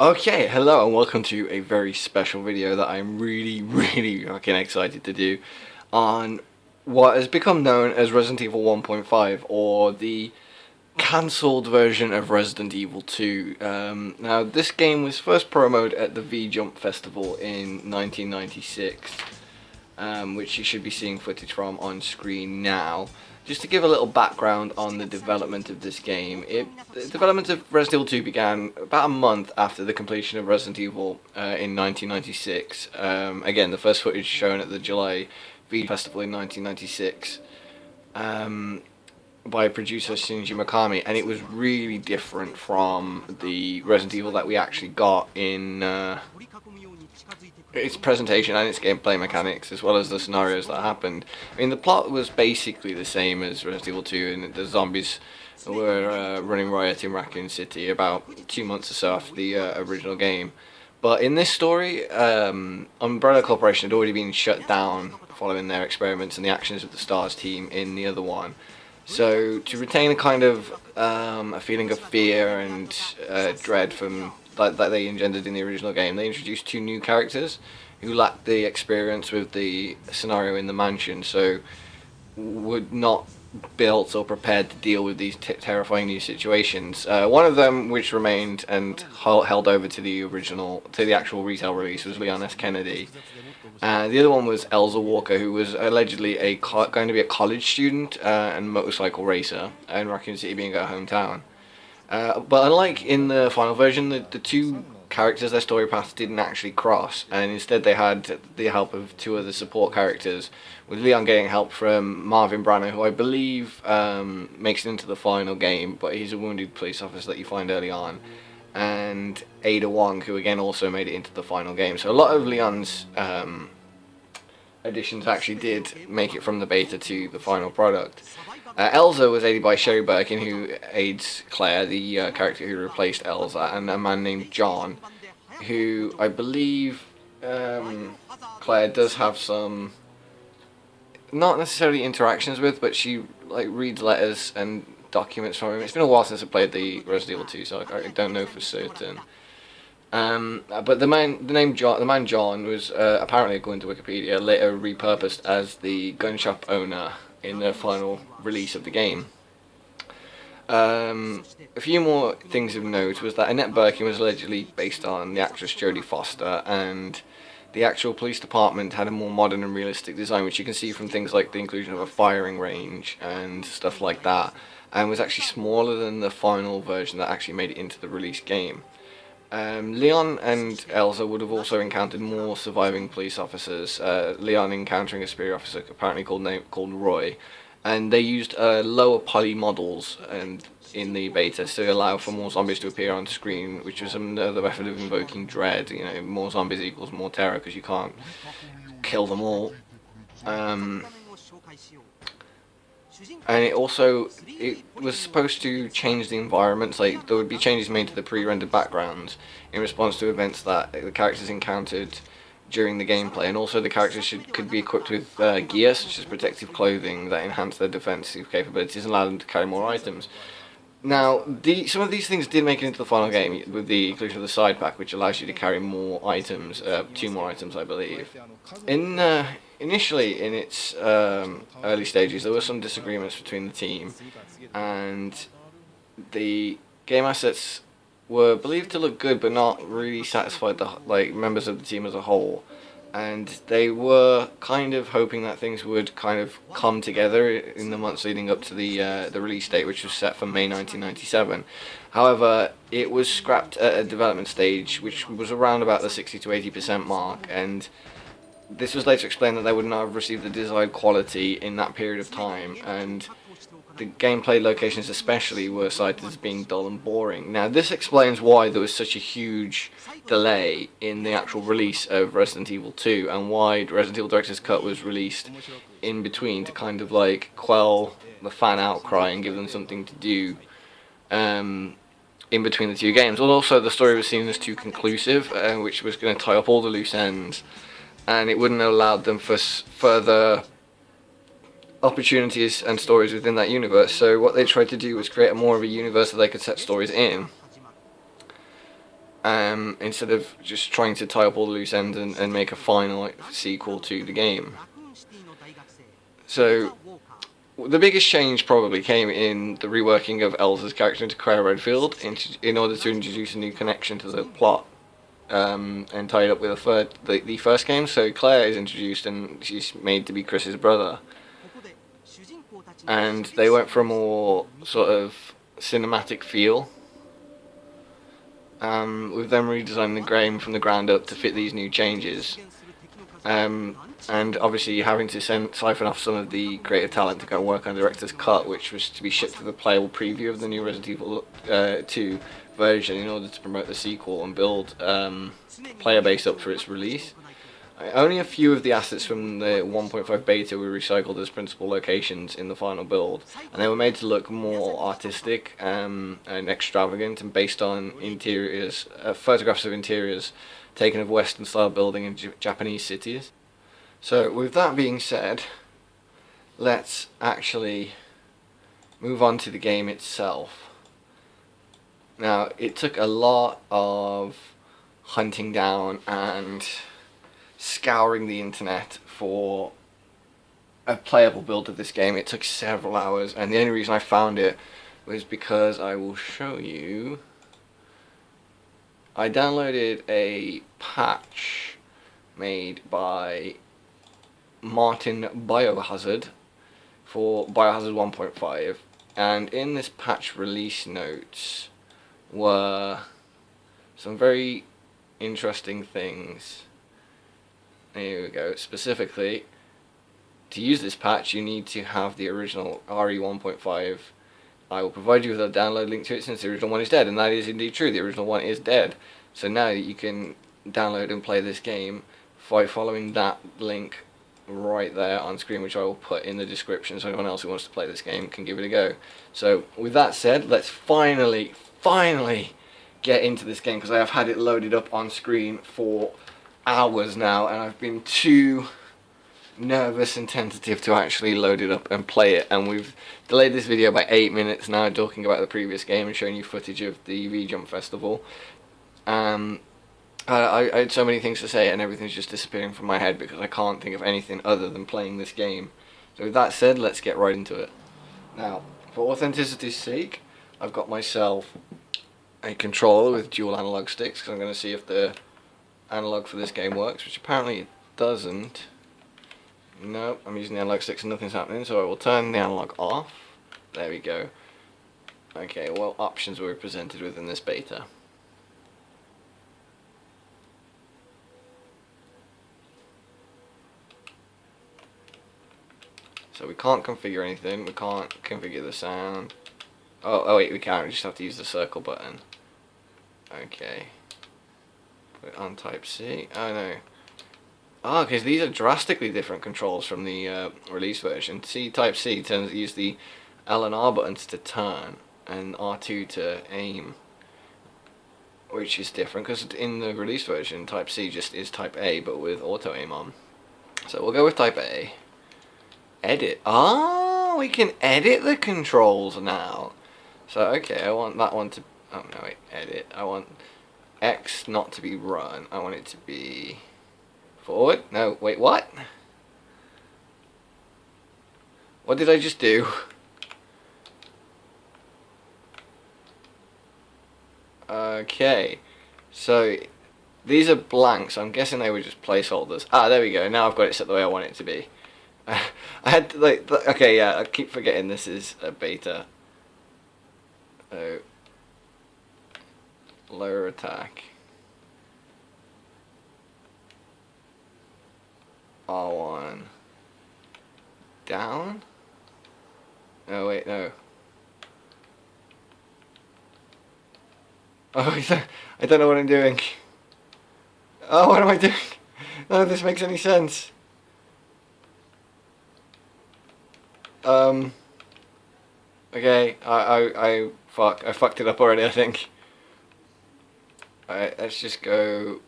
Okay, hello and welcome to a very special video that I'm really fucking excited to do on what has become known as Resident Evil 1.5, or the cancelled version of Resident Evil 2. Now, this game was first promoted at the Vjump festival in 1996, which you should be seeing footage from on screen now. Just to give a little background on the development of this game, the development of Resident Evil 2 began about a month after the completion of Resident Evil in 1996. Again, the first footage shown at the July V Festival in 1996 by producer Shinji Mikami, and it was really different from the Resident Evil that we actually got in its presentation and its gameplay mechanics, as well as the scenarios that happened. I mean, the plot was basically the same as Resident Evil 2, and the zombies were running riot in Raccoon City about 2 months or so after the original game. But in this story, Umbrella Corporation had already been shut down following their experiments and the actions of the STARS team in the other one. So to retain a kind of a feeling of fear and dread from that they engendered in the original game, they introduced two new characters who lacked the experience with the scenario in the mansion, so would not built or prepared to deal with these terrifying new situations. One of them, which remained and held over to the actual retail release, was Leon S. Kennedy. The other one was Elza Walker, who was allegedly going to be a college student and motorcycle racer, and Raccoon City being her hometown. But unlike in the final version, the two characters, their story paths didn't actually cross, and instead they had the help of two other support characters, with Leon getting help from MarvinBranagh, who I believe makes it into the final game, but he's a wounded police officer that you find early on, and Wong, who again also made it into the final game. So a lot of Leon's additions actually did make it from the beta to the final product. Elza was aided by Sherry Birkin, who aids Claire, the character who replaced Elza, and a man named John, who I believe Claire does have some, not necessarily interactions with, but she reads letters and documents from him. It's been a while since I played the Resident Evil 2, so I don't know for certain. But the man John was apparently, according to Wikipedia, later repurposed as the gun shop owner in the final release of the game. A few more things of note was that Annette Birkin was allegedly based on the actress Jodie Foster, and the actual police department had a more modern and realistic design, which you can see from things like the inclusion of a firing range and stuff like that, and was actually smaller than the final version that actually made it into the release game. Leon and Elza would have also encountered more surviving police officers, Leon encountering a superior officer apparently called Roy, and they used lower poly models in the beta to allow for more zombies to appear on screen, which was another method of invoking dread. You know, more zombies equals more terror because you can't kill them all. And it was supposed to change the environments. Like, there would be changes made to the pre-rendered backgrounds in response to events that the characters encountered during the gameplay, and also the characters could be equipped with gear such as protective clothing that enhance their defensive capabilities and allow them to carry more items. Now, some of these things did make it into the final game with the inclusion of the side pack, which allows you to carry more items, 2 more items, I believe. Initially, in its early stages, there were some disagreements between the team, and the game assets were believed to look good, but not really satisfied the members of the team as a whole. And they were kind of hoping that things would kind of come together in the months leading up to the release date, which was set for May 1997. However, it was scrapped at a development stage, which was around about the 60 to 80% mark, and this was later explained that they would not have received the desired quality in that period of time, and the gameplay locations especially were cited as being dull and boring. Now, this explains why there was such a huge delay in the actual release of Resident Evil 2, and why Resident Evil Director's Cut was released in between to kind of quell the fan outcry and give them something to do in between the two games. Also, the story was seen as too conclusive, which was going to tie up all the loose ends, and it wouldn't have allowed them for further opportunities and stories within that universe. So what they tried to do was create more of a universe that they could set stories in. instead of just trying to tie up all the loose ends and make a final sequel to the game. So the biggest change probably came in the reworking of Elsa's character into Claire Redfield in order to introduce a new connection to the plot, and tie it up with the first game. So Claire is introduced and she's made to be Chris's brother, and they went for a more sort of cinematic feel, with them redesigning the game from the ground up to fit these new changes. And obviously having to siphon off some of the creative talent to go and work on the director's cut, which was to be shipped to the playable preview of the new Resident Evil 2 version in order to promote the sequel and build player base up for its release. Only a few of the assets from the 1.5 beta were recycled as principal locations in the final build, and they were made to look more artistic and extravagant, and based on interiors, photographs of interiors taken of Western style building in Japanese cities. So with that being said, let's actually move on to the game itself. Now, it took a lot of hunting down and scouring the internet for a playable build of this game. It took several hours, and the only reason I found it was because I will show you. I downloaded a patch made by Martin Biohazard for Biohazard 1.5, and in this patch release notes were some very interesting things. Here we go. Specifically, to use this patch you need to have the original RE 1.5. I will provide you with a download link to it since the original one is dead, and that is indeed true. The original one is dead. So now you can download and play this game by following that link right there on screen, which I will put in the description so anyone else who wants to play this game can give it a go. So with that said, let's finally get into this game, because I have had it loaded up on screen for hours now, and I've been too nervous and tentative to actually load it up and play it, and we've delayed this video by 8 minutes now, talking about the previous game and showing you footage of the Vjump festival. I had so many things to say and everything's just disappearing from my head because I can't think of anything other than playing this game. So with that said, let's get right into it. Now, for authenticity's sake, I've got myself a controller with dual analog sticks, because I'm going to see if the analog for this game works, which apparently it doesn't. No, I'm using the analog sticks and nothing's happening, so I will turn the analog off. There we go. Okay, what options were we presented with in this beta? So we can't configure anything, we can't configure the sound. Oh wait, we can, we just have to use the circle button. Okay. Put it on type C. Oh no. Oh, because these are drastically different controls from the release version. Type C tends to use the L and R buttons to turn, and R2 to aim, which is different, because in the release version type C just is type A but with auto aim on. So we'll go with type A. Edit. Ah, we can edit the controls now. So okay, I want that one to, oh no wait, edit. I want X not to be run, I want it to be forward. No, wait, what? What did I just do? Okay, so these are blanks, so I'm guessing they were just placeholders. Ah, there we go, now I've got it set the way I want it to be. I had to, like, okay, yeah, I keep forgetting this is a beta. So, lower attack. R1. Down? No, wait, no. Oh, I don't know what I'm doing. Oh, what am I doing? None of this makes any sense. Okay, I fucked it up already, I think. Alright, let's just go.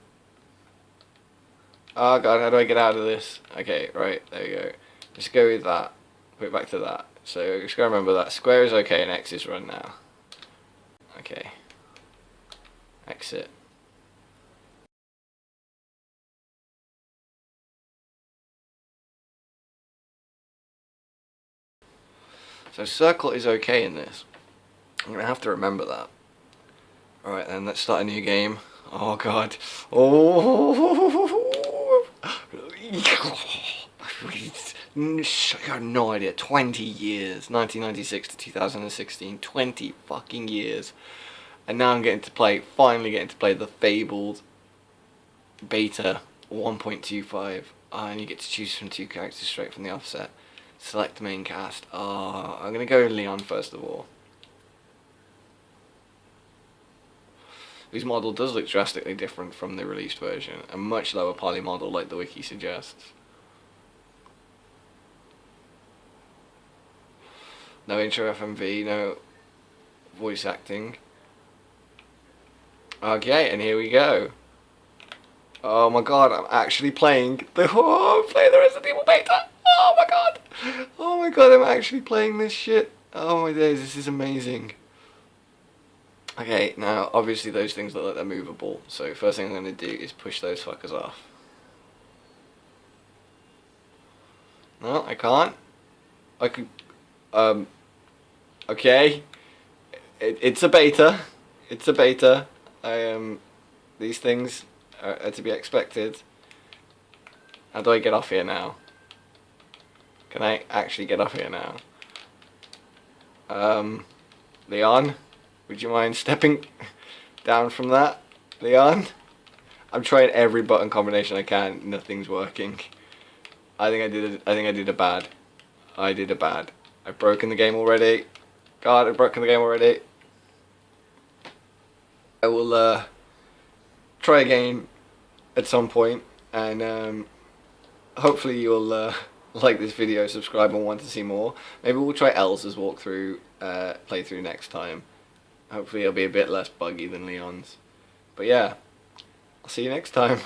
Oh god, how do I get out of this? Okay, right, there we go. Just go with that. Put it back to that. So just gotta remember that square is okay and X is run now. Okay. Exit. So circle is okay in this. I'm going to have to remember that. Alright then, let's start a new game. Oh god. Oh! You have no idea. 20 years. 1996 to 2016. 20 fucking years. And now I'm finally getting to play the fabled beta 1.25. And you get to choose from 2 characters straight from the offset. Select the main cast. I'm going to go Leon first of all. Whose model does look drastically different from the released version. A much lower poly model like the wiki suggests. No intro FMV, no voice acting. Okay, and here we go. Oh my god, I'm actually playing the Resident Evil beta! Oh my god! Oh my god, I'm actually playing this shit! Oh my days, this is amazing. Okay, now obviously those things look like they're movable, so first thing I'm going to do is push those fuckers off. No, I can't. I could, okay. It's a beta. It's a beta. These things are to be expected. How do I get off here now? Can I actually get off here now? Leon? Would you mind stepping down from that, Leon? I'm trying every button combination I can. Nothing's working. I think I did a bad. I did a bad. I've broken the game already. God, I've broken the game already. I will try again at some point, and hopefully you'll like this video, subscribe, and want to see more. Maybe we'll try Elsa's playthrough next time. Hopefully it'll be a bit less buggy than Leon's. But yeah, I'll see you next time.